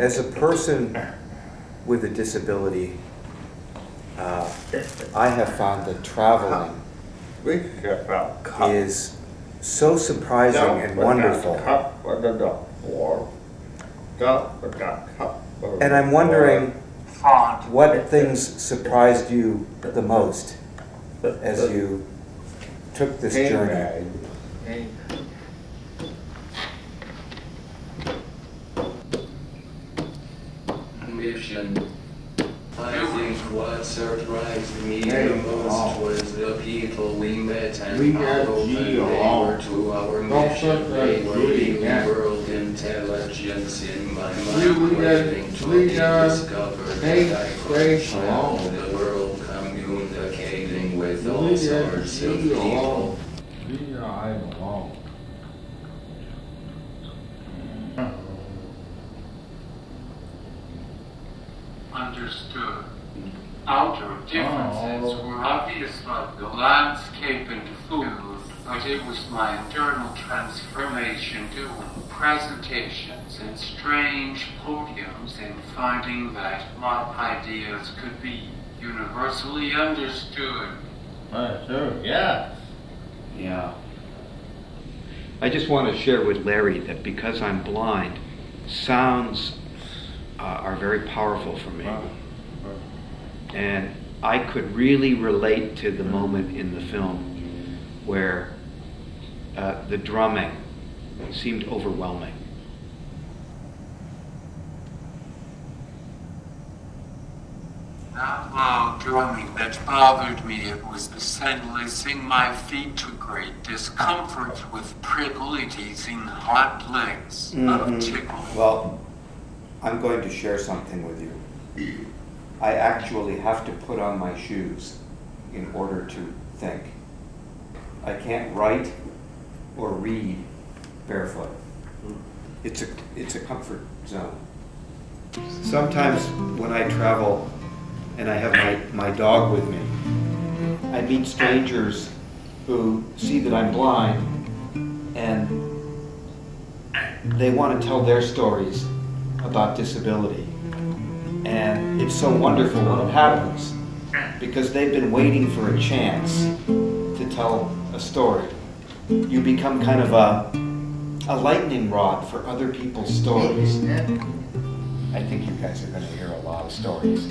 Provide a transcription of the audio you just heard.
As a person with a disability, I have found that traveling is so surprising and wonderful. And I'm wondering what things surprised you the most as you took this journey. Mission. I think what surprised me the most was the people we met and how open they were to our mission. They were really world intelligence in my mind, waiting to be discovered that I could travel the world communicating with all sorts of people. Understood. Outer differences were obvious like the landscape and food, but it was my internal transformation doing presentations and strange podiums and finding that my ideas could be universally understood. Sure, yeah. Yeah. I just want to share with Larry that because I'm blind, sounds are very powerful for me. And I could really relate to the moment in the film where the drumming seemed overwhelming. Not loud drumming that bothered me, it was the sentencing my feet to great discomfort with pricklities in hot legs of tickle. Well, I'm going to share something with you. I actually have to put on my shoes in order to think. I can't write or read barefoot. It's a comfort zone. Sometimes when I travel and I have my dog with me, I meet strangers who see that I'm blind and they want to tell their stories about disability. And it's so wonderful when it happens because they've been waiting for a chance to tell a story. You become kind of a lightning rod for other people's stories. I think you guys are going to hear a lot of stories.